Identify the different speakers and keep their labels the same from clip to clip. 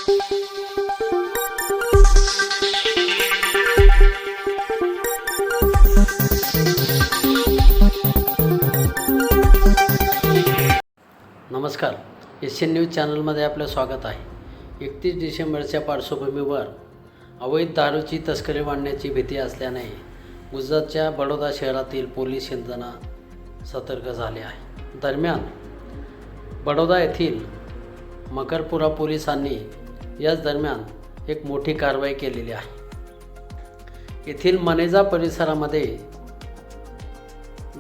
Speaker 1: नमस्कार, Asian news चॅनलमध्ये आपलं स्वागत आहे। 31 डिसेंबरच्या पार्श्वभूमीवर अवैध दारूची तस्करी वाढण्याची भीती असल्याने गुजरातच्या बडोदा शहरातील पोलीस यंत्रणा सतर्क झाले आहे। दरम्यान बडोदा येथील मकरपुरा पोलिसांनी याच दरम्यान एक मोठी कारवाई केलेली आहे। येथील मनेजा परिसरामध्ये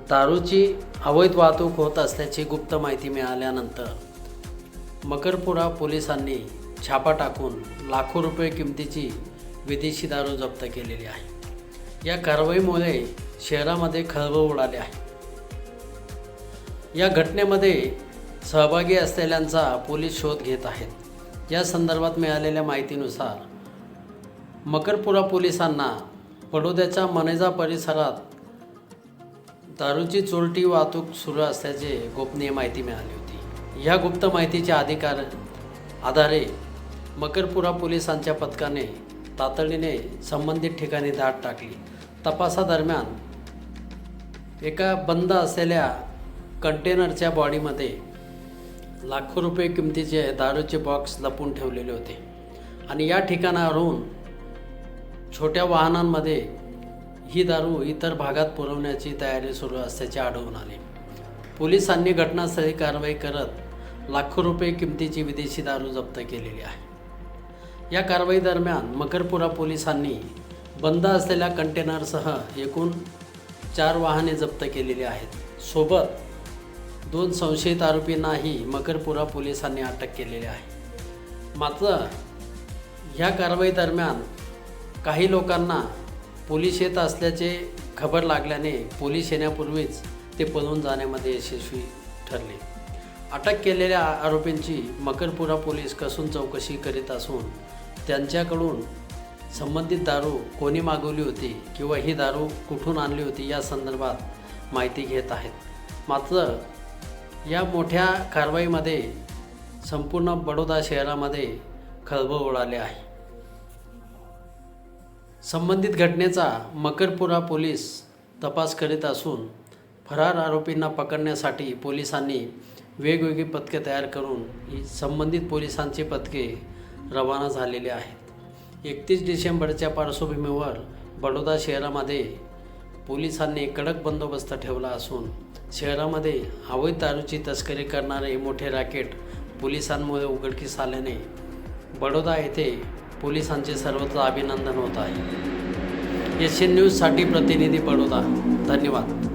Speaker 1: दारूची अवैध वाहतूक होत असल्याची गुप्त माहिती मिळाल्यानंतर मकरपुरा पोलिसांनी छापा टाकून लाखो रुपये किमतीची विदेशी दारू जप्त केलेली आहे। या कारवाईमुळे शहरामध्ये खळबळ उडाली आहे। या घटनेमध्ये सहभागी असलेल्यांचा पोलीस शोध घेत आहेत। या संदर्भात मिळालेल्या माहितीनुसार मकरपुरा पोलिसांना बडोद्याच्या मनेजा परिसरात दारूची चोरटी वाहतूक सुरू असल्याची गोपनीय माहिती मिळाली होती। या गुप्त माहितीच्या आधारे मकरपुरा पोलिसांच्या पथकाने तातडीने संबंधित ठिकाणी धाड टाकली। तपासादरम्यान एका बंद असलेल्या कंटेनरच्या बॉडीमध्ये लाखो रुपये किमतीचे दारूचे बॉक्स लपवून ठेवलेले होते आणि या ठिकाणावरून छोट्या वाहनांमध्ये ही दारू इतर भागात पुरवण्याची तयारी सुरू असल्याचे आढळून आले। पोलिसांनी घटनास्थळी कारवाई करत लाखो रुपये किमतीची विदेशी दारू जप्त केलेली आहे। या कारवाई दरम्यान मकरपुरा पोलिसांनी बंद असलेल्या कंटेनरसह एकूण 4 वाहने जप्त केलेली आहेत। सोबत 2 संशयित आरोपींनाही मकरपुरा पोलिसांनी अटक केलेली आहे। मात्र ह्या कारवाई दरम्यान काही लोकांना पोलीस येत असल्याचे खबर लागल्याने पोलीस येण्यापूर्वीच ते पळून जाण्यामध्ये यशस्वी ठरले। अटक केलेल्या आरोपींची मकरपुरा पोलीस कसून चौकशी करीत असून त्यांच्याकडून संबंधित दारू कोणी मागवली होती किंवा ही दारू कुठून आणली होती या संदर्भात माहिती घेत आहेत। मात्र या मोठ्या कारवाईमध्ये संपूर्ण बडोदा शहरामध्ये खळबळ उडाली आहे। संबंधित घटनेचा मकरपुरा पोलीस तपास करीत असून फरार आरोपींना पकडण्यासाठी पोलिसांनी वेगवेगळी पथके तयार करून संबंधित पोलिसांची पथके रवाना झालेली आहेत। 31 डिसेंबरच्या पार्श्वभूमीवर बडोदा शहरामध्ये पोलिसांनी कडक बंदोबस्त ठेवला असून शहरामध्ये अवैध दारूची तस्करी करणारे मोठे रॅकेट पोलिसांमुळे उघडकीस आल्याने बडोदा येथे पोलिसांचे सर्वत्र अभिनंदन होत आहे। एशियन न्यूजसाठी प्रतिनिधी बडोदा। धन्यवाद।